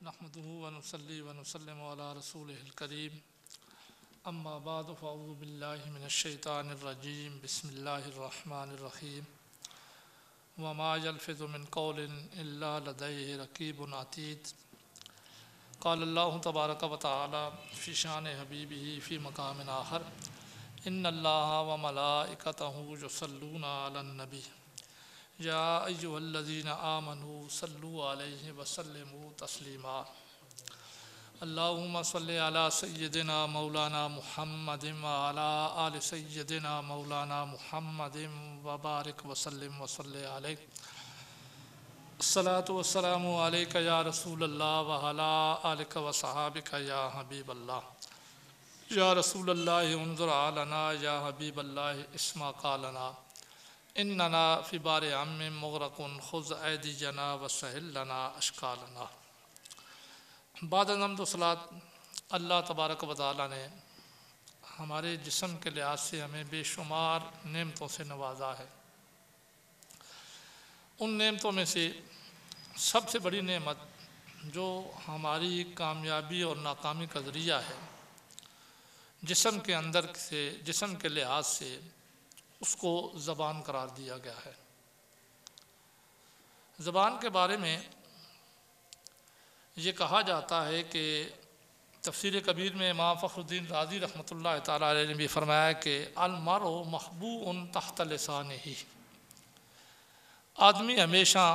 نحمده ونصلي ونسلم على رسوله الكريم اما بعد فاعوذ بالله من الشيطان الرجيم بسم الله الرحمن الرحيم وما يلفظ من قول الا لديه رقيب عتيد قال الله تبارك وتعالى في شان حبيبه في مقام آخر ان الله وملائكته يصلون على النبي یا ایھا الذین آمنوا صلوا علیہ وسلموا تسلیما اللہم صلی علی سیدنا مولانا محمد وعلی آل سیدنا مولانا محمد وبارک وسلم وصلی علیہ الصلاۃ والسلام علیک یا رسول اللہ وعلی آلک وصحابک یا حبیب اللہ یا رسول اللہ انظر علینا یا حبیب اللہ اسمع قالنا اننا فی بار عم مغرق خذ ایدینا وسہل لنا اشکالنا۔ بعد حمد و صلوات، اللہ تبارک و تعالیٰ نے ہمارے جسم کے لحاظ سے ہمیں بے شمار نعمتوں سے نوازا ہے۔ ان نعمتوں میں سے سب سے بڑی نعمت جو ہماری کامیابی اور ناکامی کا ذریعہ ہے، جسم کے اندر سے، جسم کے لحاظ سے اس کو زبان قرار دیا گیا ہے۔ زبان کے بارے میں یہ کہا جاتا ہے کہ تفسیر کبیر میں امام فخر الدین رازی رحمۃ اللہ تعالیٰ علیہ نے بھی فرمایا کہ المرء محبوء تحت لسانہ، آدمی ہمیشہ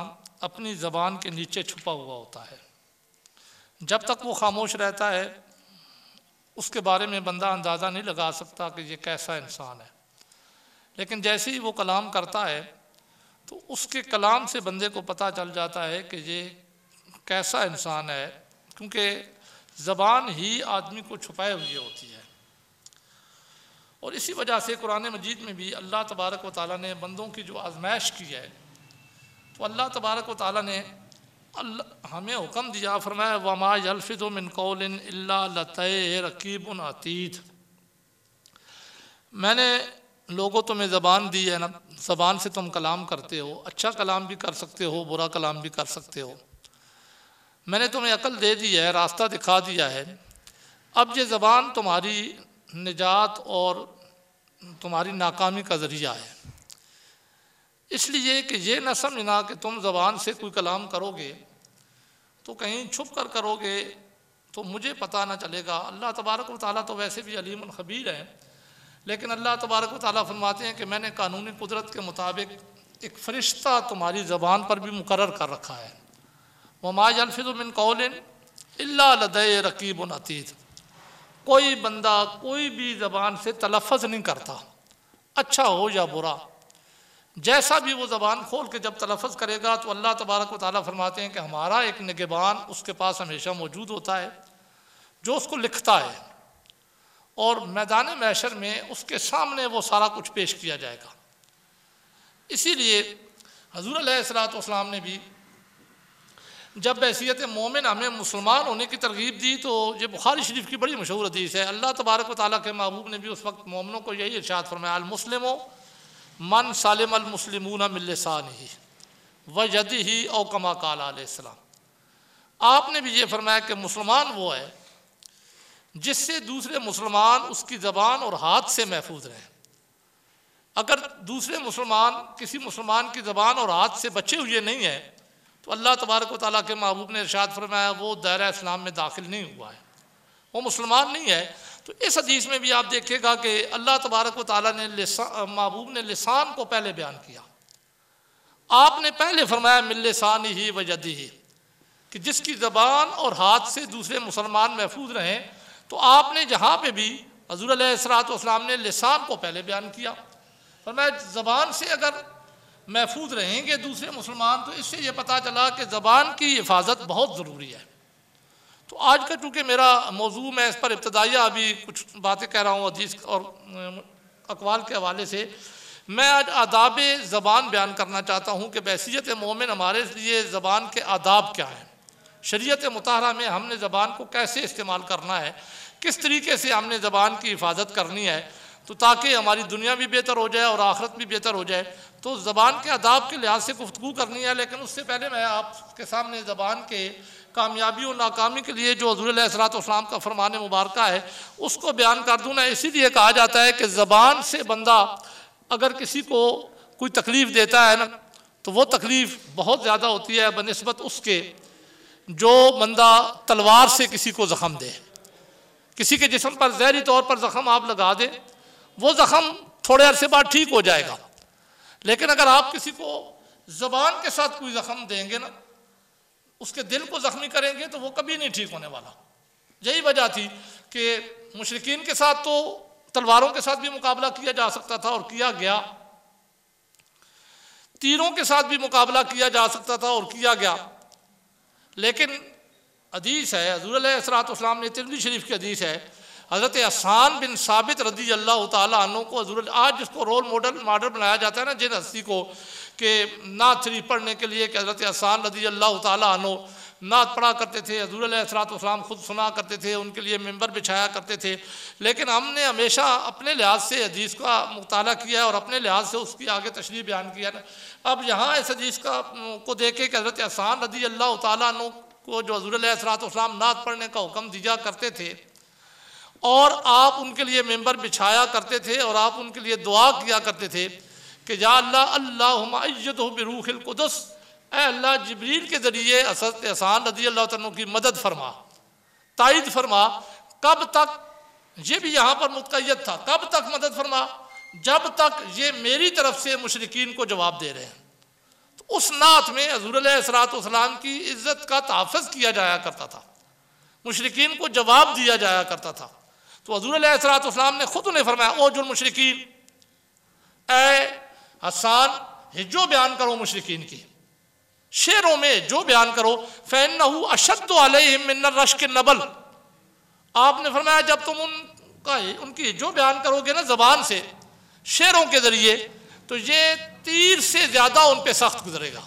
اپنی زبان کے نیچے چھپا ہوا ہوتا ہے۔ جب تک وہ خاموش رہتا ہے اس کے بارے میں بندہ اندازہ نہیں لگا سکتا کہ یہ کیسا انسان ہے، لیکن جیسے ہی وہ کلام کرتا ہے تو اس کے کلام سے بندے کو پتہ چل جاتا ہے کہ یہ کیسا انسان ہے، کیونکہ زبان ہی آدمی کو چھپائے ہوئی ہوتی ہے۔ اور اسی وجہ سے قرآن مجید میں بھی اللہ تبارک و تعالیٰ نے بندوں کی جو آزمائش کی ہے تو اللہ تبارک و تعالیٰ نے ہمیں حکم دیا، فرمایا وَمَا يَلْفِظُ مِن قَوْلٍ إِلَّا لَدَيْهِ رَقِيبٌ عَتِيدٌ۔ میں نے لوگوں تمہیں زبان دی ہے نا، زبان سے تم کلام کرتے ہو، اچھا کلام بھی کر سکتے ہو، برا کلام بھی کر سکتے ہو۔ میں نے تمہیں عقل دے دی ہے، راستہ دکھا دیا ہے، اب یہ زبان تمہاری نجات اور تمہاری ناکامی کا ذریعہ ہے۔ اس لیے کہ یہ نہ سمجھنا کہ تم زبان سے کوئی کلام کرو گے تو کہیں چھپ کر کرو گے تو مجھے پتہ نہ چلے گا۔ اللہ تبارک و تعالیٰ تو ویسے بھی علیم الخبیر ہے، لیکن اللہ تبارک و تعالیٰ فرماتے ہیں کہ میں نے قانونی قدرت کے مطابق ایک فرشتہ تمہاری زبان پر بھی مقرر کر رکھا ہے۔ وَمَا يَلْفِظُ مِن قَوْلٍ إِلَّا لَدَيْهِ رَقِيبٌ عَتِيدٌ۔ کوئی بندہ کوئی بھی زبان سے تلفظ نہیں کرتا، اچھا ہو یا برا، جیسا بھی وہ زبان کھول کے جب تلفظ کرے گا تو اللہ تبارک و تعالیٰ فرماتے ہیں کہ ہمارا ایک نگہبان اس کے پاس ہمیشہ موجود ہوتا ہے جو اس کو لکھتا ہے، اور میدان محشر میں اس کے سامنے وہ سارا کچھ پیش کیا جائے گا۔ اسی لیے حضور علیہ الصلوۃ والسلام نے بھی جب بحیثیت مومن ہمیں مسلمان ہونے کی ترغیب دی تو یہ بخاری شریف کی بڑی مشہور حدیث ہے۔ اللہ تبارک و تعالیٰ کے محبوب نے بھی اس وقت مومنوں کو یہی ارشاد فرمایا، المسلم من سالم المسلمون من لسانہ ویدہ او کما قال علیہ السلام۔ آپ نے بھی یہ فرمایا کہ مسلمان وہ ہے جس سے دوسرے مسلمان اس کی زبان اور ہاتھ سے محفوظ رہیں۔ اگر دوسرے مسلمان کسی مسلمان کی زبان اور ہاتھ سے بچے ہوئے نہیں ہیں تو اللہ تبارک و تعالیٰ کے محبوب نے ارشاد فرمایا وہ دائرہ اسلام میں داخل نہیں ہوا ہے، وہ مسلمان نہیں ہے۔ تو اس حدیث میں بھی آپ دیکھیں گا کہ اللہ تبارک و تعالیٰ نے محبوب نے لسان کو پہلے بیان کیا۔ آپ نے پہلے فرمایا من لسانہ ویدہ، کہ جس کی زبان اور ہاتھ سے دوسرے مسلمان محفوظ رہیں، تو آپ نے جہاں پہ بھی حضور علیہ الصلوۃ والسلام نے لسان کو پہلے بیان کیا۔ فرمایا زبان سے اگر محفوظ رہیں گے دوسرے مسلمان تو اس سے یہ پتہ چلا کہ زبان کی حفاظت بہت ضروری ہے۔ تو آج کا چونکہ میرا موضوع، میں اس پر ابتدائیہ ابھی کچھ باتیں کہہ رہا ہوں حدیث اور اقوال کے حوالے سے، میں آج آداب زبان بیان کرنا چاہتا ہوں کہ بحیثیت مومن ہمارے لیے زبان کے آداب کیا ہیں، شریعت مطہرہ میں ہم نے زبان کو کیسے استعمال کرنا ہے، کس طریقے سے ہم نے زبان کی حفاظت کرنی ہے۔ تو تاکہ ہماری دنیا بھی بہتر ہو جائے اور آخرت بھی بہتر ہو جائے، تو زبان کے آداب کے لحاظ سے گفتگو کرنی ہے۔ لیکن اس سے پہلے میں آپ کے سامنے زبان کے کامیابی و ناکامی کے لیے جو حضور علیہ الصلوۃ والسلام کا فرمان مبارکہ ہے اس کو بیان کر دوں۔ اسی لیے کہا جاتا ہے کہ زبان سے بندہ اگر کسی کو کوئی تکلیف دیتا ہے نا تو وہ تکلیف بہت زیادہ ہوتی ہے بنسبت اس کے جو بندہ تلوار سے کسی کو زخم دے۔ کسی کے جسم پر زہری طور پر زخم آپ لگا دیں، وہ زخم تھوڑے عرصے بعد ٹھیک ہو جائے گا، لیکن اگر آپ کسی کو زبان کے ساتھ کوئی زخم دیں گے نا، اس کے دل کو زخمی کریں گے تو وہ کبھی نہیں ٹھیک ہونے والا۔ یہی وجہ تھی کہ مشرکین کے ساتھ تو تلواروں کے ساتھ بھی مقابلہ کیا جا سکتا تھا اور کیا گیا، تیروں کے ساتھ بھی مقابلہ کیا جا سکتا تھا اور کیا گیا، لیکن حدیث ہے حضور علیہ الصلوۃ والسلام نے ترمذی شریف کی حدیث ہے، حضرت حسان بن ثابت رضی اللہ تعالیٰ عنہ کو حضور آج جس کو رول ماڈل بنایا جاتا ہے نا جن ہستی کو کہ نعت شریف پڑھنے کے لیے کہ حضرت حسان رضی اللہ تعالیٰ عنہ نعت پڑھا کرتے تھے، حضور علیہ الصلوۃ والسلام خود سنا کرتے تھے، ان کے لیے ممبر بچھایا کرتے تھے، لیکن ہم نے ہمیشہ اپنے لحاظ سے حدیث کا مطالعہ کیا ہے اور اپنے لحاظ سے اس کی آگے تشریح بیان کیا ہے۔ اب یہاں اس حدیث کو دیکھیں کہ حضرت حسان رضی اللہ تعالیٰ عنہ کو جو حضور علیہ الصلوۃ والسلام نعت پڑھنے کا حکم دیا کرتے تھے اور آپ ان کے لیے ممبر بچھایا کرتے تھے اور آپ ان کے لیے دعا کیا کرتے تھے کہ یا اللہ اللہم ایدہ بروح القدس، اے اللہ جبریل کے ذریعے حضرت حسان رضی اللہ عنہ کی مدد فرما، تائید فرما۔ کب تک؟ یہ بھی یہاں پر متقید تھا، کب تک مدد فرما؟ جب تک یہ میری طرف سے مشرکین کو جواب دے رہے ہیں۔ تو اس نعت میں حضور علیہ الصلوۃ والسلام کی عزت کا تحفظ کیا جایا کرتا تھا، مشرکین کو جواب دیا جایا کرتا تھا۔ تو حضور علیہ الصلوۃ والسلام نے خود انہیں فرمایا اوجل المشرکین، اے حسان ہجو بیان کرو مشرکین کی، شعروں میں جو بیان کرو، فَإِنَّهُ أَشَدُّ عَلَيْهِمْ مِنَ الرَّشْقِ النَّبَلِ۔ آپ نے فرمایا جب تم ان کی جو بیان کرو گے نا زبان سے، شعروں کے ذریعے، تو یہ تیر سے زیادہ ان پہ سخت گزرے گا۔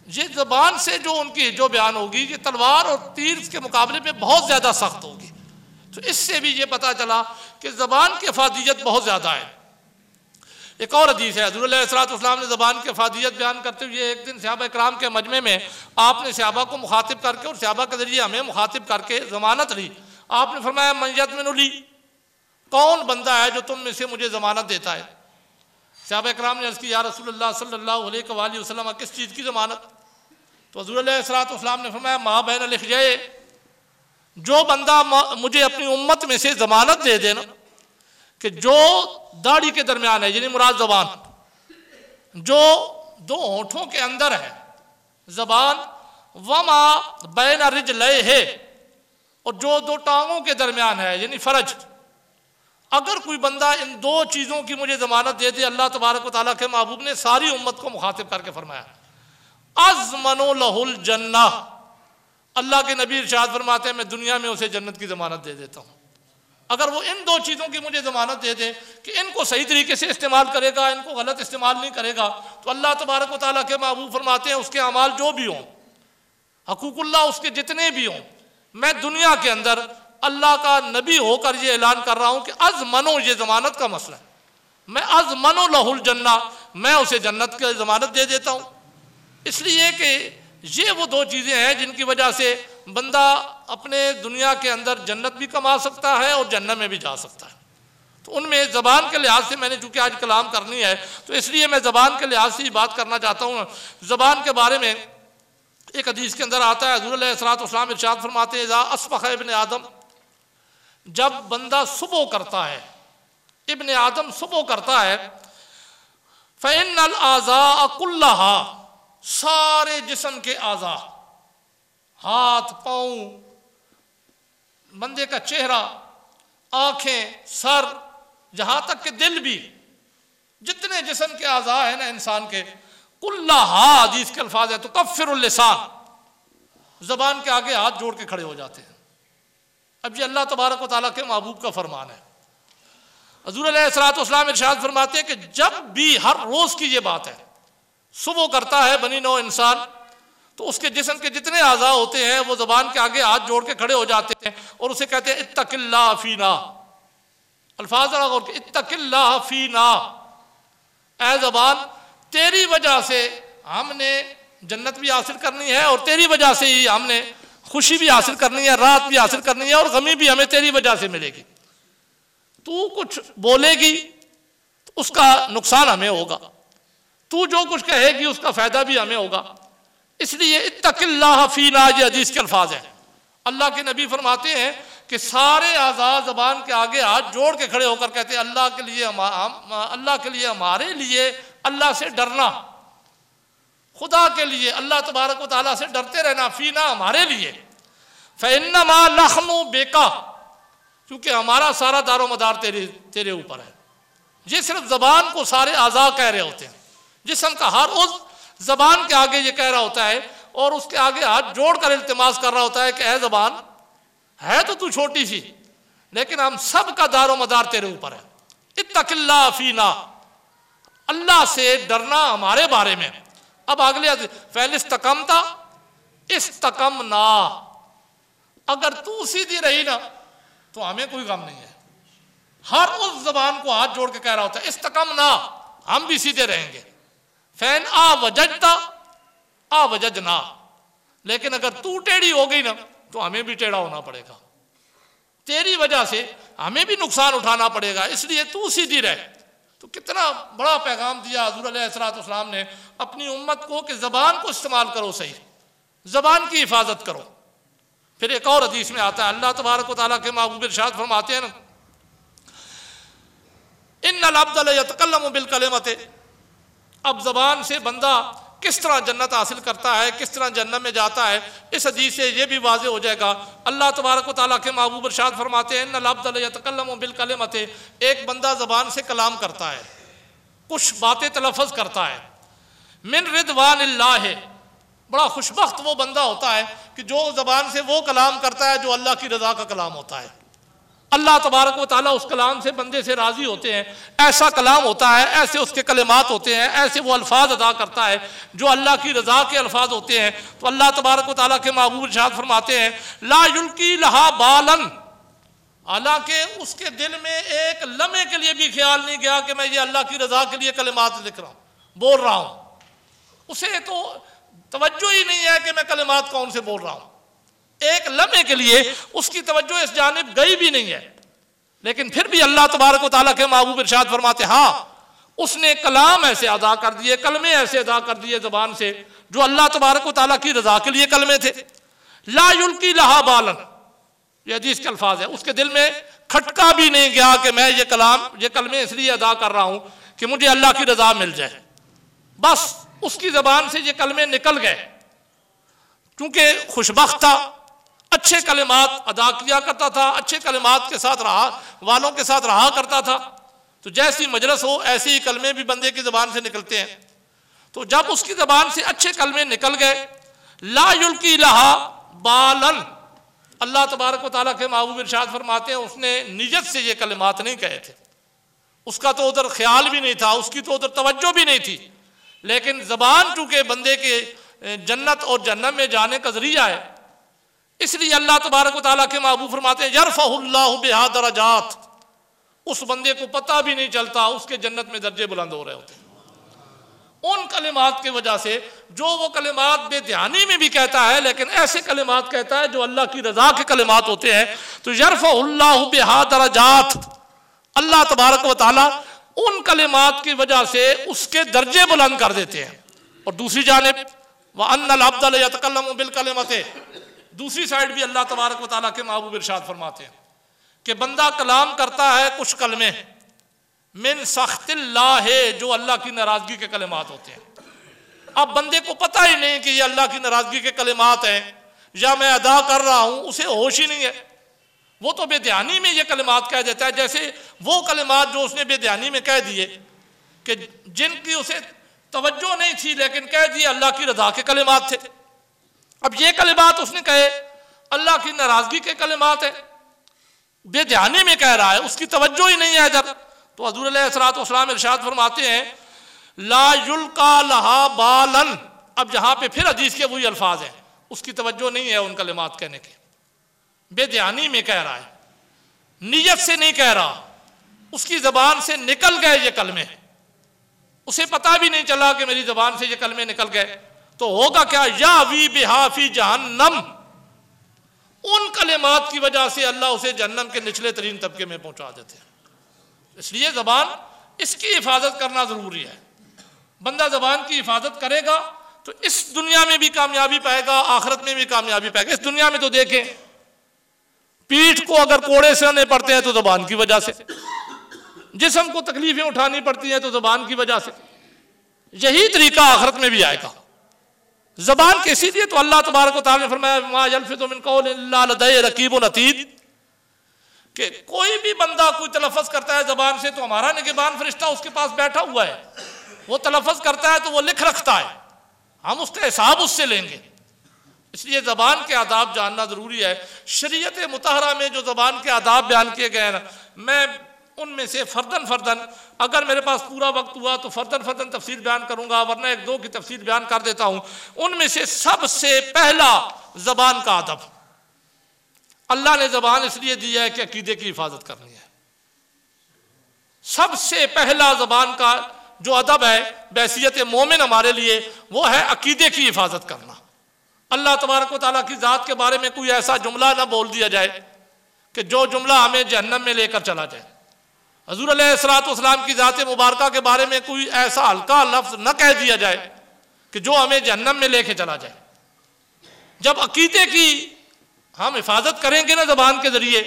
یہ زبان سے جو ان کی جو بیان ہوگی یہ تلوار اور تیر کے مقابلے میں بہت زیادہ سخت ہوگی۔ تو اس سے بھی یہ پتہ چلا کہ زبان کی افادیت بہت زیادہ ہے۔ ایک اور حدیث ہے، حضور علیہ الصلوۃ والسلام نے زبان کی افادیت بیان کرتے ہوئے ایک دن صحابہ کرام کے مجمع میں آپ نے صحابہ کو مخاطب کر کے اور صحابہ کے ذریعے ہمیں مخاطب کر کے ضمانت لی۔ آپ نے فرمایا من یضمن لی، کون بندہ ہے جو تم میں سے مجھے ضمانت دیتا ہے؟ صحابہ کرام نے عرض کی یا رسول اللہ صلی اللہ علیہ وآلہ وسلم کس چیز کی ضمانت؟ تو حضور علیہ الصلوۃ والسلام نے فرمایا ما بین لحییہ، جو بندہ مجھے اپنی امت میں سے ضمانت دے دینا کہ جو داڑھی کے درمیان ہے، یعنی مراد زبان، جو دو ہونٹوں کے اندر ہے زبان، وما بین رجلیہ، اور جو دو ٹانگوں کے درمیان ہے یعنی فرج، اگر کوئی بندہ ان دو چیزوں کی مجھے ضمانت دے دے، اللہ تبارک و تعالیٰ کے محبوب نے ساری امت کو مخاطب کر کے فرمایا اضمن لہ الجنہ، اللہ کے نبی ارشاد فرماتے ہیں میں دنیا میں اسے جنت کی ضمانت دے دیتا ہوں اگر وہ ان دو چیزوں کی مجھے ضمانت دے دے کہ ان کو صحیح طریقے سے استعمال کرے گا، ان کو غلط استعمال نہیں کرے گا، تو اللہ تبارک و تعالیٰ کے محبوب فرماتے ہیں اس کے اعمال جو بھی ہوں، حقوق اللہ اس کے جتنے بھی ہوں، میں دنیا کے اندر اللہ کا نبی ہو کر یہ اعلان کر رہا ہوں کہ اضمنو، یہ ضمانت کا مسئلہ ہے، میں اضمنو لہ الجنہ، میں اسے جنت کی ضمانت دے دیتا ہوں۔ اس لیے کہ یہ وہ دو چیزیں ہیں جن کی وجہ سے بندہ اپنے دنیا کے اندر جنت بھی کما سکتا ہے اور جنت میں بھی جا سکتا ہے۔ تو ان میں زبان کے لحاظ سے میں نے چونکہ آج کلام کرنی ہے تو اس لیے میں زبان کے لحاظ سے ہی بات کرنا چاہتا ہوں۔ زبان کے بارے میں ایک حدیث کے اندر آتا ہے، حضور علیہ الصلوۃ والسلام ارشاد فرماتے ہیں اذا اصبح ابن آدم، جب بندہ صبح کرتا ہے، ابن آدم صبح کرتا ہے، فإن الأعضاء كلها، سارے جسم کے اعضاء، ہاتھ پاؤں، بندے کا چہرہ، آنکھیں، سر، جہاں تک کہ دل بھی، جتنے جسم کے اعضاء ہیں نا انسان کے، کلہا، حدیث کے الفاظ ہیں، تکفر اللسان، زبان کے آگے ہاتھ جوڑ کے کھڑے ہو جاتے ہیں۔ اب یہ اللہ تبارک و تعالیٰ کے محبوب کا فرمان ہے۔ حضور علیہ الصلوۃ والسلام ارشاد فرماتے ہیں کہ جب بھی ہر روز کی یہ بات ہے، صبح کرتا ہے بنی نوع انسان تو اس کے جسم کے جتنے اعضاء ہوتے ہیں وہ زبان کے آگے ہاتھ جوڑ کے کھڑے ہو جاتے ہیں اور اسے کہتے ہیں اتق اللہ فینا، الفاظ ذرا غور کہ اتق اللہ فینا، اے زبان تیری وجہ سے ہم نے جنت بھی حاصل کرنی ہے اور تیری وجہ سے ہی ہم نے خوشی بھی حاصل کرنی ہے، راحت بھی حاصل کرنی ہے اور غمی بھی ہمیں تیری وجہ سے ملے گی۔ تو کچھ بولے گی اس کا نقصان ہمیں ہوگا، تو جو کچھ کہے گی اس کا فائدہ بھی ہمیں ہوگا، اس لیے اتق اللہ فینا، یہ حدیث کے الفاظ ہیں۔ اللہ کے نبی فرماتے ہیں کہ سارے اعضاء زبان کے آگے ہاتھ جوڑ کے کھڑے ہو کر کہتے ہیں اللہ کے لیے ہمارے لیے اللہ سے ڈرنا، خدا کے لیے اللہ تبارک و تعالیٰ سے ڈرتے رہنا، فینا ہمارے لیے، فإنما نحن بک، کیونکہ ہمارا سارا دار و مدار تیرے اوپر ہے۔ یہ صرف زبان کو سارے اعضاء کہہ رہے ہوتے ہیں، جسم کا ہر عضو زبان کے آگے یہ کہہ رہا ہوتا ہے اور اس کے آگے ہاتھ جوڑ کر التماس کر رہا ہوتا ہے کہ اے زبان ہے تو چھوٹی سی لیکن ہم سب کا دار و مدار تیرے اوپر ہے، اتق اللہ فینا، اللہ سے ڈرنا ہمارے بارے میں۔ اب اگلے فعل استقمتا استقمنا، اگر تو سیدھی رہی نا تو ہمیں کوئی غم نہیں ہے۔ ہر اس زبان کو ہاتھ جوڑ کے کہہ رہا ہوتا ہے استقمنا، ہم بھی سیدھے رہیں گے۔ فین آوججتا آوججنا، لیکن اگر تو ٹیڑھی ہو گئی نا تو ہمیں بھی ٹیڑھا ہونا پڑے گا، تیری وجہ سے ہمیں بھی نقصان اٹھانا پڑے گا، اس لیے تو سیدھی رہ۔ تو کتنا بڑا پیغام دیا حضور علیہ السلام نے اپنی امت کو کہ زبان کو استعمال کرو، صحیح زبان کی حفاظت کرو۔ پھر ایک اور حدیث میں آتا ہے اللہ تبارک و تعالیٰ کے محبوب ارشاد فرماتے ہیں نا ان العبد لیتکلم بالکلمۃ، اب زبان سے بندہ کس طرح جنت حاصل کرتا ہے، کس طرح جنت میں جاتا ہے، اس حدیث سے یہ بھی واضح ہو جائے گا۔ اللہ تبارک و تعالیٰ کے محبوب ارشاد فرماتے ہیں ان العبد لیتکلم بالکلمۃ، ایک بندہ زبان سے کلام کرتا ہے، کچھ باتیں تلفظ کرتا ہے، من رضوان اللہ، بڑا خوشبخت وہ بندہ ہوتا ہے کہ جو زبان سے وہ کلام کرتا ہے جو اللہ کی رضا کا کلام ہوتا ہے۔ اللہ تبارک و تعالیٰ اس کلام سے بندے سے راضی ہوتے ہیں، ایسا کلام ہوتا ہے، ایسے اس کے کلمات ہوتے ہیں، ایسے وہ الفاظ ادا کرتا ہے جو اللہ کی رضا کے الفاظ ہوتے ہیں۔ تو اللہ تبارک و تعالیٰ کے محبوب ارشاد فرماتے ہیں لا یلقی لہا بالن، حالانکہ اس کے دل میں ایک لمحے کے لیے بھی خیال نہیں گیا کہ میں یہ اللہ کی رضا کے لیے کلمات لکھ رہا ہوں، بول رہا ہوں، اسے تو توجہ ہی نہیں ہے کہ میں کلمات کون سے بول رہا ہوں، ایک لمحے کے لیے اس کی توجہ اس جانب گئی بھی نہیں ہے۔ لیکن پھر بھی اللہ تبارک و تعالیٰ کے محبوب ارشاد فرماتے ہاں اس نے کلام ایسے ادا کر دیے، کلمے ایسے ادا کر دیے زبان سے جو اللہ تبارک و تعالیٰ کی رضا کے لیے کلمے تھے۔ لا یلقی لہا بالن، یہ حدیث کے الفاظ ہے، اس کے دل میں کھٹکا بھی نہیں گیا کہ میں یہ کلمے اس لیے ادا کر رہا ہوں کہ مجھے اللہ کی رضا مل جائے، بس اس کی زبان سے یہ کلمے نکل گئے، کیونکہ خوشبخت تھا، اچھے کلمات ادا کیا کرتا تھا، اچھے کلمات کے ساتھ والوں کے ساتھ رہا کرتا تھا، تو جیسی مجلس ہو ایسے ہی کلمے بھی بندے کی زبان سے نکلتے ہیں۔ تو جب اس کی زبان سے اچھے کلمے نکل گئے لا یلقی لہا بالن، اللہ تبارک و تعالیٰ کے محبوب ارشاد فرماتے ہیں اس نے نیت سے یہ کلمات نہیں کہے تھے، اس کا تو ادھر خیال بھی نہیں تھا، اس کی تو ادھر توجہ بھی نہیں تھی، لیکن زبان چونکہ بندے کے جنت اور جہنم میں جانے کا ذریعہ ہے، اس لیے اللہ تبارک و تعالیٰ کے محبوب فرماتے ہیں یرفع اللہ بہا درجات، اس بندے کو پتہ بھی نہیں چلتا اس کے جنت میں درجے بلند ہو رہے ہوتے ہیں ان کلمات کی وجہ سے، جو وہ کلمات بے دھیانی میں بھی کہتا ہے لیکن ایسے کلمات کہتا ہے جو اللہ کی رضا کے کلمات ہوتے ہیں۔ تو یرفع اللہ بہا درجات، اللہ تبارک و تعالیٰ ان کلمات کی وجہ سے اس کے درجے بلند کر دیتے ہیں۔ اور دوسری جانب وَأَنَّ الْعَبْدَ لَيَتَكَلَّمُ بِالْكَلِمَةِ، دوسری سائیڈ بھی اللہ تبارک و تعالیٰ کے محبوب ارشاد فرماتے ہیں کہ بندہ کلام کرتا ہے کچھ کلمے من سخط اللہ، جو اللہ کی ناراضگی کے کلمات ہوتے ہیں۔ اب بندے کو پتہ ہی نہیں کہ یہ اللہ کی ناراضگی کے کلمات ہیں یا میں ادا کر رہا ہوں، اسے ہوش ہی نہیں ہے، وہ تو بے دھیانی میں یہ کلمات کہہ دیتا ہے، جیسے وہ کلمات جو اس نے بے دھیانی میں کہہ دیے کہ جن کی اسے توجہ نہیں تھی لیکن کہہ دیے اللہ کی رضا کے کلمات تھے۔ اب یہ کلمات اس نے کہے اللہ کی ناراضگی کے کلمات ہیں، بے دھیانی میں کہہ رہا ہے، اس کی توجہ ہی نہیں ہے ادھر۔ تو حضور علیہ السلام ارشاد فرماتے ہیں لا یلقا لہا بالن، اب جہاں پہ پھر حدیث کے وہی الفاظ ہیں، اس کی توجہ نہیں ہے ان کلمات کہنے کے، بے دھیانی میں کہہ رہا ہے، نیت سے نہیں کہہ رہا، اس کی زبان سے نکل گئے یہ کلمے، اسے پتہ بھی نہیں چلا کہ میری زبان سے یہ کلمے نکل گئے، تو ہوگا کیا؟ یاوی بہا فی جہنم، ان کلمات کی وجہ سے اللہ اسے جہنم کے نچلے ترین طبقے میں پہنچا دیتے ہیں۔ اس لیے زبان، اس کی حفاظت کرنا ضروری ہے۔ بندہ زبان کی حفاظت کرے گا تو اس دنیا میں بھی کامیابی پائے گا، آخرت میں بھی کامیابی پائے گا۔ اس دنیا میں تو دیکھیں، پیٹھ کو اگر کوڑے سہنے پڑتے ہیں تو زبان کی وجہ سے، جسم کو تکلیفیں اٹھانی پڑتی ہیں تو زبان کی وجہ سے، یہی طریقہ آخرت میں بھی آئے گا۔ زبان کے اسی لیے تو اللہ تبارک و تعالی نے فرمایا ما یلفظ من قول الا لدیہ رقیب عتید، کہ کوئی بھی بندہ کوئی تلفظ کرتا ہے زبان سے تو ہمارا نگہبان فرشتہ اس کے پاس بیٹھا ہوا ہے، وہ تلفظ کرتا ہے تو وہ لکھ رکھتا ہے، ہم اس کا حساب اس سے لیں گے۔ اس لیے زبان کے آداب جاننا ضروری ہے۔ شریعت مطہرہ میں جو زبان کے آداب بیان کیے گئے ہیں، میں ان میں سے فردن اگر میرے پاس پورا وقت ہوا تو فردن تفسیر بیان کروں گا، ورنہ ایک دو کی تفسیر بیان کر دیتا ہوں۔ ان میں سے سب سے پہلا زبان کا ادب، اللہ نے زبان اس لیے دی ہے کہ عقیدے کی حفاظت کرنی ہے۔ سب سے پہلا زبان کا جو ادب ہے بحیثیت مومن ہمارے لیے، وہ ہے عقیدے کی حفاظت کرنا۔ اللہ تبارک و تعالیٰ کی ذات کے بارے میں کوئی ایسا جملہ نہ بول دیا جائے کہ جو جملہ ہمیں جہنم میں لے کر چلا جائے۔ حضور علیہ الصلوۃ والسلام کی ذات مبارکہ کے بارے میں کوئی ایسا ہلکا لفظ نہ کہہ دیا جائے کہ جو ہمیں جہنم میں لے کے چلا جائے۔ جب عقیدے کی ہم حفاظت کریں گے نا زبان کے ذریعے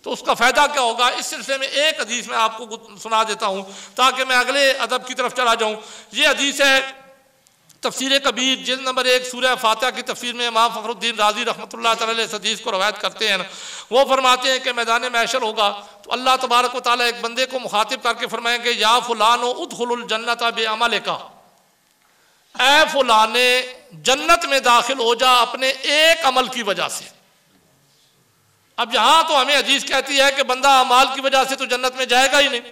تو اس کا فائدہ کیا ہوگا؟ اس سلسلے میں ایک حدیث میں آپ کو سنا دیتا ہوں تاکہ میں اگلے ادب کی طرف چلا جاؤں۔ یہ حدیث ہے تفسیر کبیر جلد نمبر 1 سورہ فاتحہ کی تفسیر میں امام فخر الدین رازی رحمۃ اللہ تعالی اس حدیث کو روایت کرتے ہیں۔ وہ فرماتے ہیں کہ میدان محشر ہوگا تو اللہ تبارک و تعالیٰ ایک بندے کو مخاطب کر کے فرمائیں گے یا فلانو ادخل الجنت بعملک، اے فلانے جنت میں داخل ہو جا اپنے ایک عمل کی وجہ سے۔ اب یہاں تو ہمیں حدیث کہتی ہے کہ بندہ اعمال کی وجہ سے تو جنت میں جائے گا ہی نہیں،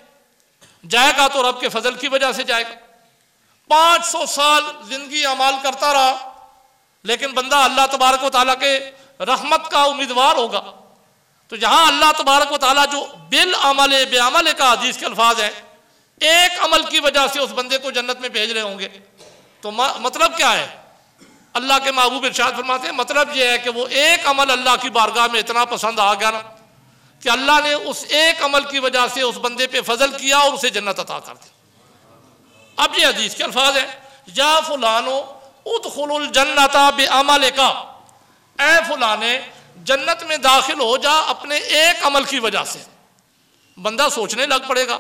جائے گا تو رب کے فضل کی وجہ سے جائے گا۔ 500 سال زندگی اعمال کرتا رہا لیکن بندہ اللہ تبارک و تعالیٰ کے رحمت کا امیدوار ہوگا، تو یہاں اللہ تبارک و تعالیٰ جو بالعمل بعمل کا حدیث کے الفاظ ہیں، ایک عمل کی وجہ سے اس بندے کو جنت میں بھیج رہے ہوں گے، تو مطلب کیا ہے؟ اللہ کے محبوب ارشاد فرماتے ہیں مطلب یہ ہے کہ وہ ایک عمل اللہ کی بارگاہ میں اتنا پسند آ گیا نا کہ اللہ نے اس ایک عمل کی وجہ سے اس بندے پہ فضل کیا اور اسے جنت عطا کر دی۔ اب یہ حدیث کے الفاظ ہیں یا فلانو ادخل الجنت بعملک، اے فلانے جنت میں داخل ہو جا اپنے ایک عمل کی وجہ سے۔ بندہ سوچنے لگ پڑے گا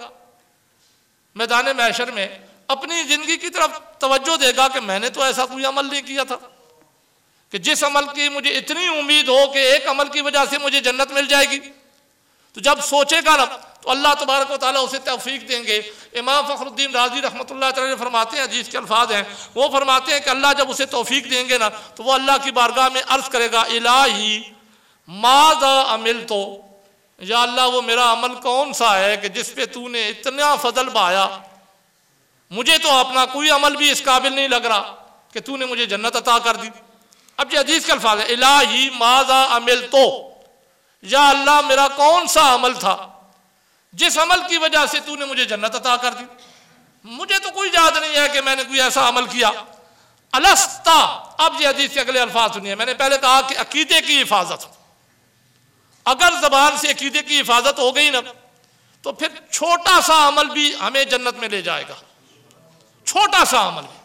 میدان محشر میں، اپنی زندگی کی طرف توجہ دے گا کہ میں نے تو ایسا کوئی عمل نہیں کیا تھا کہ جس عمل کی مجھے اتنی امید ہو کہ ایک عمل کی وجہ سے مجھے جنت مل جائے گی۔ تو جب سوچے گا نا تو اللہ تبارک و تعالیٰ اسے توفیق دیں گے۔ امام فخر الدین رازی رحمۃ اللہ تعالی فرماتے ہیں، حدیث کے الفاظ ہیں، وہ فرماتے ہیں کہ اللہ جب اسے توفیق دیں گے نا تو وہ اللہ کی بارگاہ میں عرض کرے گا الہی ماذا عملت، یا اللہ وہ میرا عمل کون سا ہے کہ جس پہ تو نے اتنا فضل بہایا، مجھے تو اپنا کوئی عمل بھی اس قابل نہیں لگ رہا کہ تو نے مجھے جنت عطا کر دی۔ اب یہ حدیث کے الفاظ ہے الہی ماذا عملت، یا اللہ میرا کون سا عمل تھا جس عمل کی وجہ سے تو نے مجھے جنت عطا کر دی، مجھے تو کوئی یاد نہیں ہے کہ میں نے کوئی ایسا عمل کیا۔ الستا، اب یہ حدیث کے اگلے الفاظ سنیے، میں نے پہلے کہا کہ عقیدے کی حفاظت، اگر زبان سے عقیدے کی حفاظت ہو گئی نا تو پھر چھوٹا سا عمل بھی ہمیں جنت میں لے جائے گا، چھوٹا سا عمل بھی۔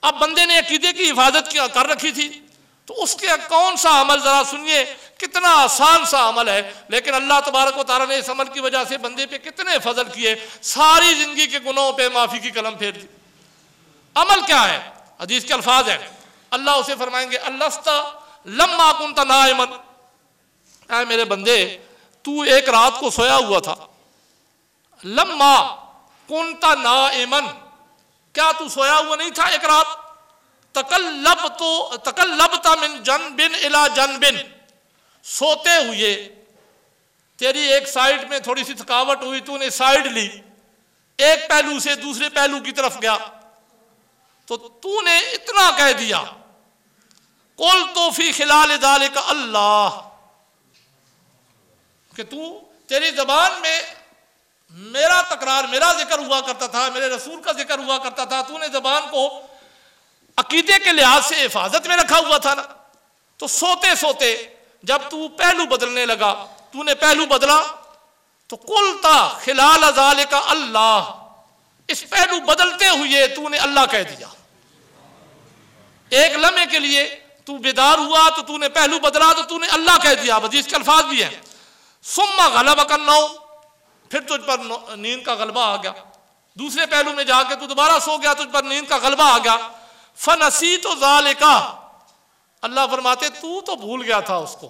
اب بندے نے عقیدے کی حفاظت کر رکھی تھی تو اس کے کون سا عمل ذرا سنیے، کتنا آسان سا عمل ہے، لیکن اللہ تبارک و تعالیٰ نے اس عمل کی وجہ سے بندے پہ کتنے فضل کیے، ساری زندگی کے گناہوں پہ معافی کی قلم پھیر دی۔ عمل کیا ہے؟ حدیث کے الفاظ ہیں، اللہ اسے فرمائیں گے الست لما کنت نائما، اے میرے بندے تو ایک رات کو سویا ہوا تھا، لما کنت نائما، کیا تو سویا ہوا نہیں تھا ایک رات؟ تقلبت من جنب الى جنب، سوتے ہوئے تیری ایک سائیڈ میں تھوڑی سی تھکاوٹ ہوئی، تو نے سائیڈ لی، ایک پہلو سے دوسرے پہلو کی طرف گیا تو نے اتنا کہہ دیا قلت فی خلال ذلک اللہ، کہ تیری زبان میں میرا تکرار، میرا ذکر ہوا کرتا تھا، میرے رسول کا ذکر ہوا کرتا تھا، تو نے زبان کو عقیدے کے لحاظ سے حفاظت میں رکھا ہوا تھا نا، تو سوتے سوتے جب تو پہلو بدلنے لگا، تو نے پہلو بدلا تو قلتا خلال ذالک اللہ، اس پہلو بدلتے ہوئے تو نے اللہ کہہ دیا۔ ایک لمحے کے لیے تو بیدار ہوا تو نے پہلو بدلا تو نے اللہ کہہ دیا، حدیث کے الفاظ بھی ہیں، ثم غلبک النوم، پھر تجھ پر نیند کا غلبہ آ گیا، دوسرے پہلو میں جا کے تو دوبارہ سو گیا، تجھ پر نیند کا غلبہ آ گیا، فنسیت ذالک، اللہ فرماتے تو بھول گیا تھا اس کو،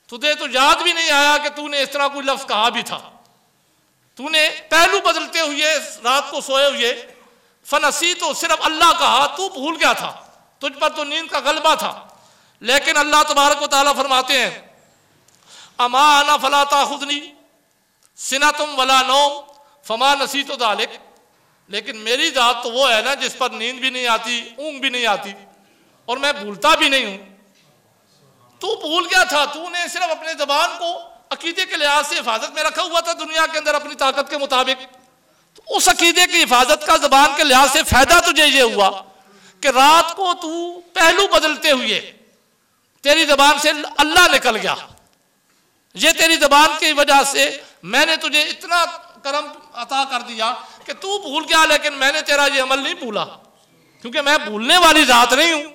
تجھے تو یاد بھی نہیں آیا کہ تو نے اس طرح کوئی لفظ کہا بھی تھا، تو نے پہلو بدلتے ہوئے رات کو سوئے ہوئے فنسیت، صرف اللہ کہا، تو بھول گیا تھا، تجھ پر تو نیند کا غلبہ تھا۔ لیکن اللہ تبارک و تعالیٰ فرماتے ہیں اما انا فلا تاخذنی سنۃ ولا نوم فما نسیت ذلک، لیکن میری ذات تو وہ ہے نا جس پر نیند بھی نہیں آتی، اونگ بھی نہیں آتی، اور میں بھولتا بھی نہیں ہوں۔ تو بھول گیا تھا، تو نے صرف اپنے زبان کو عقیدے کے لحاظ سے حفاظت میں رکھا ہوا تھا دنیا کے اندر اپنی طاقت کے مطابق، تو اس عقیدے کی حفاظت کا زبان کے لحاظ سے فائدہ تجھے یہ ہوا کہ رات کو تو پہلو بدلتے ہوئے تیری زبان سے اللہ نکل گیا، یہ تیری زبان کی وجہ سے میں نے تجھے اتنا کرم عطا کر دیا کہ تو بھول گیا، لیکن میں نے تیرا یہ عمل نہیں بھولا، کیونکہ میں بھولنے والی ذات نہیں ہوں۔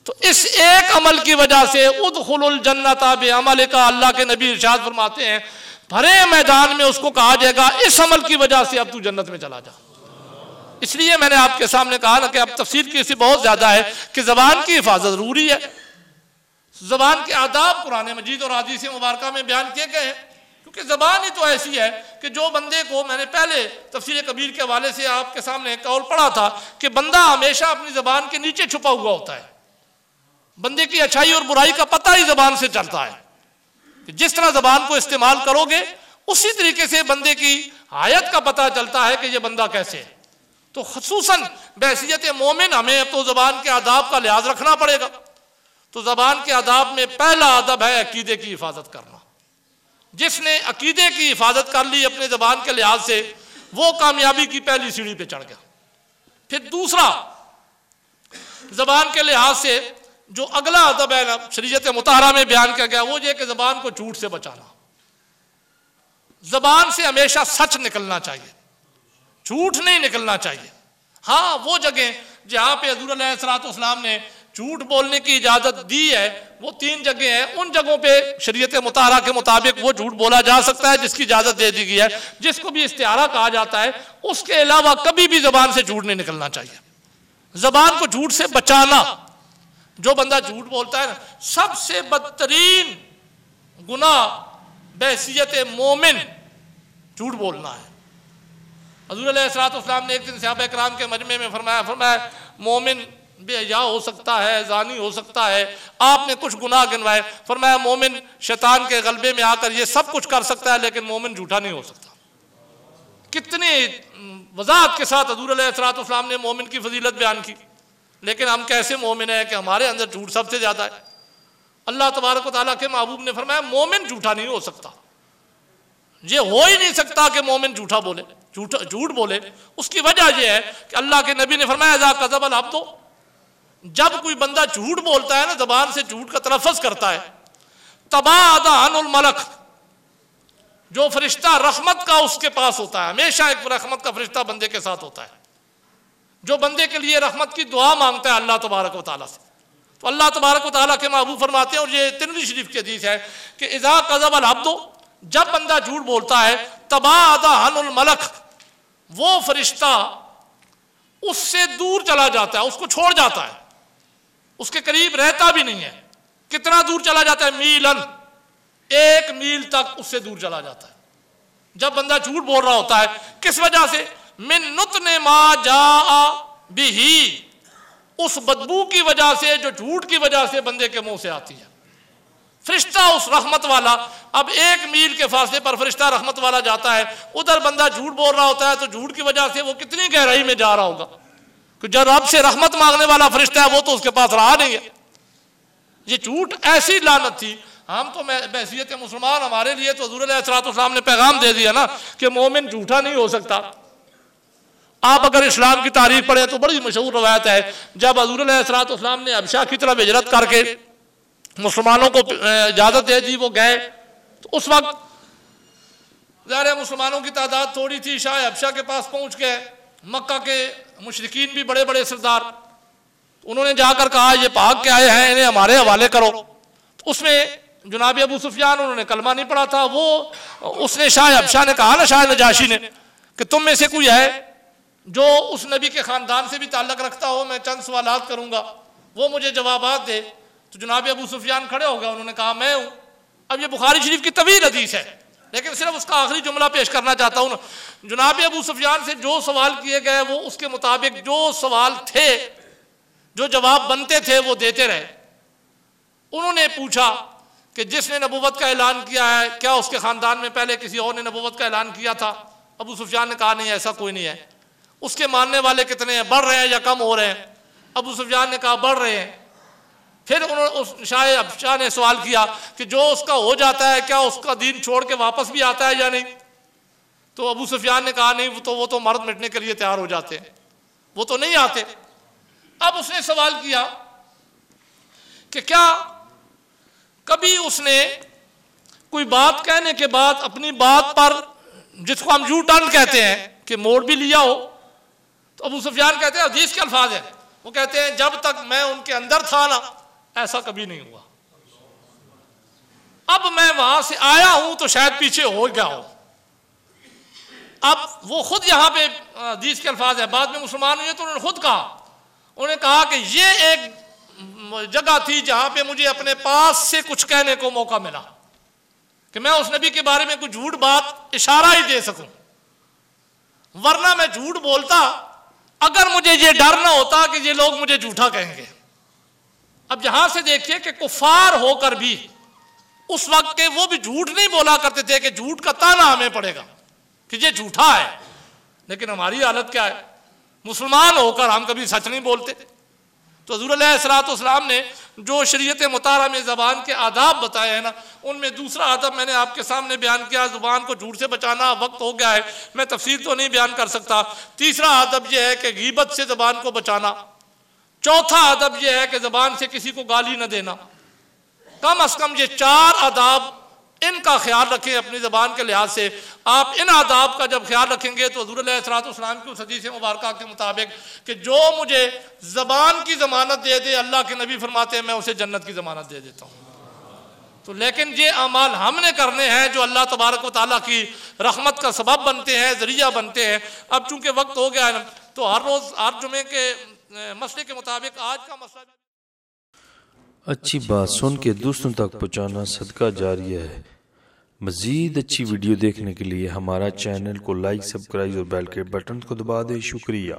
تو اس ایک عمل کی وجہ سے ادخل الجنت بعملک، اللہ کے نبی ارشاد فرماتے ہیں بھرے میدان میں اس کو کہا جائے گا اس عمل کی وجہ سے اب تو جنت میں چلا جا۔ اس لیے میں نے آپ کے سامنے کہا نا کہ اب تفسیر کی اسی بہت زیادہ ہے کہ زبان کی حفاظت ضروری ہے، زبان کے آداب قرآن مجید اور حدیث مبارکہ میں بیان کیے گئے ہیں، کیونکہ زبان ہی تو ایسی ہے کہ جو بندے کو، میں نے پہلے تفسیر کبیر کے حوالے سے آپ کے سامنے قول پڑھا تھا کہ بندہ ہمیشہ اپنی زبان کے نیچے چھپا ہوا ہوتا ہے، بندے کی اچھائی اور برائی کا پتہ ہی زبان سے چلتا ہے، کہ جس طرح زبان کو استعمال کرو گے اسی طریقے سے بندے کی حیت کا پتہ چلتا ہے کہ یہ بندہ کیسے ہے۔ تو خصوصاً بحیثیت مومن ہمیں تو زبان کے آداب کا لحاظ رکھنا پڑے گا۔ تو زبان کے آداب میں پہلا آداب ہے عقیدے کی حفاظت کرنا۔ جس نے عقیدے کی حفاظت کر لی اپنے زبان کے لحاظ سے وہ کامیابی کی پہلی سیڑھی پہ چڑھ گیا۔ پھر دوسرا زبان کے لحاظ سے جو اگلا ادب ہے شریعت مطہرہ میں بیان کیا گیا وہ یہ کہ زبان کو جھوٹ سے بچانا، زبان سے ہمیشہ سچ نکلنا چاہیے، جھوٹ نہیں نکلنا چاہیے۔ ہاں وہ جگہ جہاں پہ حضور علیہ الصلوۃ والسلام نے جھوٹ بولنے کی اجازت دی ہے وہ 3 جگہیں ہیں، ان جگہوں پہ شریعت مطہرہ کے مطابق وہ جھوٹ بولا جا سکتا ہے جس کی اجازت دے دی گئی ہے، جس کو بھی استعارہ کہا جاتا ہے۔ اس کے علاوہ کبھی بھی زبان سے جھوٹ نہیں نکلنا چاہیے۔ زبان کو جھوٹ سے بچانا، جو بندہ جھوٹ بولتا ہے نا، سب سے بدترین گناہ بحیثیت مومن جھوٹ بولنا ہے۔ حضور علیہ الصلوۃ والسلام نے ایک دن صحابہ کرام کے مجمع میں فرمایا مومن بے حیا ہو سکتا ہے، زانی ہو سکتا ہے، آپ نے کچھ گناہ گنوائے، فرمایا مومن شیطان کے غلبے میں آ کر یہ سب کچھ کر سکتا ہے لیکن مومن جھوٹا نہیں ہو سکتا۔ کتنی وضاحت کے ساتھ حضور علیہ الصلوۃ والسلام نے مومن کی فضیلت بیان کی، لیکن ہم کیسے مومن ہیں کہ ہمارے اندر جھوٹ سب سے زیادہ ہے۔ اللہ تبارک و تعالیٰ کے محبوب نے فرمایا مومن جھوٹا نہیں ہو سکتا، یہ ہو ہی نہیں سکتا کہ مومن جھوٹا بولے، جھوٹ بولے۔ اس کی وجہ یہ ہے کہ اللہ کے نبی نے فرمایا اذا کذب العبد، جب کوئی بندہ جھوٹ بولتا ہے نا، زبان سے جھوٹ کا تلفظ کرتا ہے، تباعد عنہ الملک، جو فرشتہ رحمت کا اس کے پاس ہوتا ہے، ہمیشہ ایک رحمت کا فرشتہ بندے کے ساتھ ہوتا ہے جو بندے کے لیے رحمت کی دعا مانگتا ہے اللہ تبارک و تعالیٰ سے۔ تو اللہ تبارک و تعالیٰ کے محبوب فرماتے ہیں، اور یہ ترمذی شریف کی حدیث ہے کہ اذا کذب العبد، جب بندہ جھوٹ بولتا ہے، تباعد عنہ الملک، وہ فرشتہ اس سے دور چلا جاتا ہے، اس کو چھوڑ جاتا ہے، اس کے قریب رہتا بھی نہیں ہے۔ کتنا دور چلا جاتا ہے؟ میلن، 1 میل تک اس سے دور چلا جاتا ہے جب بندہ جھوٹ بول رہا ہوتا ہے۔ کس وجہ سے؟ من نتن ما جاء بہ، اس بدبو کی وجہ سے جو جھوٹ کی وجہ سے بندے کے منہ سے آتی ہے۔ فرشتہ اس رحمت والا، اب 1 میل کے فاصلے پر فرشتہ رحمت والا جاتا ہے، ادھر بندہ جھوٹ بول رہا ہوتا ہے تو جھوٹ کی وجہ سے وہ کتنی گہرائی میں جا رہا ہوگا کہ جب رب سے رحمت مانگنے والا فرشتہ ہے وہ تو اس کے پاس رہا نہیں ہے۔ یہ جھوٹ ایسی لعنت تھی، ہم تو بحیثیت مسلمان ہمارے لیے تو حضور علیہ السلام نے پیغام دے دیا نا کہ مومن جھوٹا نہیں ہو سکتا۔ آپ اگر اسلام کی تاریخ پڑھیں تو بڑی مشہور روایت ہے، جب حضور علیہ السلام نے حبشہ کی طرف ہجرت کر کے مسلمانوں کو اجازت دے دی، وہ گئے تو اس وقت ظاہر مسلمانوں کی تعداد تھوڑی تھی، شاہ حبشہ کے پاس پہنچ گئے، مکہ کے مشرکین بھی بڑے بڑے سردار، انہوں نے جا کر کہا یہ بھاگ کے آئے ہیں، انہیں ہمارے حوالے کرو۔ تو اس میں جناب ابو سفیان، انہوں نے کلمہ نہیں پڑھا تھا، اس نے شاہ حبشہ نے کہا نا، شاہ نجاشی نے، کہ تم میں سے کوئی ہے جو اس نبی کے خاندان سے بھی تعلق رکھتا ہو، میں چند سوالات کروں گا، وہ مجھے جوابات دے۔ تو جناب ابو سفیان کھڑے ہو گئے، انہوں نے کہا میں ہوں۔ اب یہ بخاری شریف کی طویل حدیث ہے، لیکن صرف اس کا آخری جملہ پیش کرنا چاہتا ہوں۔ جناب ابو سفیان سے جو سوال کیے گئے وہ اس کے مطابق جو سوال تھے، جو جواب بنتے تھے وہ دیتے رہے۔ انہوں نے پوچھا کہ جس نے نبوت کا اعلان کیا ہے کیا اس کے خاندان میں پہلے کسی اور نے نبوت کا اعلان کیا تھا؟ ابو سفیان نے کہا نہیں، ایسا کوئی نہیں ہے۔ اس کے ماننے والے کتنے ہیں، بڑھ رہے ہیں یا کم ہو رہے ہیں؟ ابو سفیان نے کہا بڑھ رہے ہیں۔ پھر شاہ حبشہ نے سوال کیا کہ جو اس کا ہو جاتا ہے کیا اس کا دین چھوڑ کے واپس بھی آتا ہے یا نہیں؟ تو ابو سفیان نے کہا نہیں، وہ تو مرد مٹنے کے لیے تیار ہو جاتے ہیں، وہ تو نہیں آتے۔ اب اس نے سوال کیا کہ کیا کبھی اس نے کوئی بات کہنے کے بعد اپنی بات پر، جس کو ہم یو ٹرن کہتے ہیں، کہ موڑ بھی لیا ہو؟ تو ابو سفیان کہتے ہیں، حدیث کے الفاظ ہیں، وہ کہتے ہیں جب تک میں ان کے اندر تھا نا ایسا کبھی نہیں ہوا، اب میں وہاں سے آیا ہوں تو شاید پیچھے ہو گیا ہو۔ اب وہ خود یہاں پہ حدیث کے الفاظ ہیں، بعد میں مسلمان ہوئے تو انہوں نے خود کہا، انہوں نے کہا کہ یہ ایک جگہ تھی جہاں پہ مجھے اپنے پاس سے کچھ کہنے کو موقع ملا کہ میں اس نبی کے بارے میں کوئی جھوٹ بات اشارہ ہی دے سکوں، ورنہ میں جھوٹ بولتا اگر مجھے یہ ڈر نہ ہوتا کہ یہ لوگ مجھے جھوٹا کہیں گے۔ اب یہاں سے دیکھیے کہ کفار ہو کر بھی اس وقت کے وہ بھی جھوٹ نہیں بولا کرتے تھے کہ جھوٹ کا تانا ہمیں پڑے گا کہ یہ جھوٹا ہے، لیکن ہماری حالت کیا ہے؟ مسلمان ہو کر ہم کبھی سچ نہیں بولتے۔ تو حضور علیہ السلام نے جو شریعت مطہرہ میں زبان کے آداب بتائے ہیں نا، ان میں دوسرا آداب میں نے آپ کے سامنے بیان کیا، زبان کو جھوٹ سے بچانا، وقت ہو گیا ہے میں تفصیل تو نہیں بیان کر سکتا۔ تیسرا آداب یہ ہے کہ غیبت سے زبان کو بچانا۔ چوتھا آداب یہ ہے کہ زبان سے کسی کو گالی نہ دینا۔ کم از کم یہ 4 آداب، ان کا خیال رکھیں اپنی زبان کے لحاظ سے۔ آپ ان آداب کا جب خیال رکھیں گے تو حضور علیہ السلام کی اس حدیث مبارکہ کے مطابق کہ جو مجھے زبان کی ضمانت دے دے، اللہ کے نبی فرماتے ہیں میں اسے جنت کی ضمانت دے دیتا ہوں۔ تو لیکن یہ اعمال ہم نے کرنے ہیں جو اللہ تبارک و تعالیٰ کی رحمت کا سبب بنتے ہیں، ذریعہ بنتے ہیں۔ اب چونکہ وقت ہو گیا ہے تو ہر روز ہر جمعے کے مسئلے کے مطابق آج کا مسئلہ، اچھی بات سن کے دوسروں تک پہنچانا صدقہ جاریہ ہے۔ مزید اچھی ویڈیو دیکھنے کے لیے ہمارا چینل کو لائک، سبسکرائب اور بیل کے بٹن کو دبا دیں۔ شکریہ۔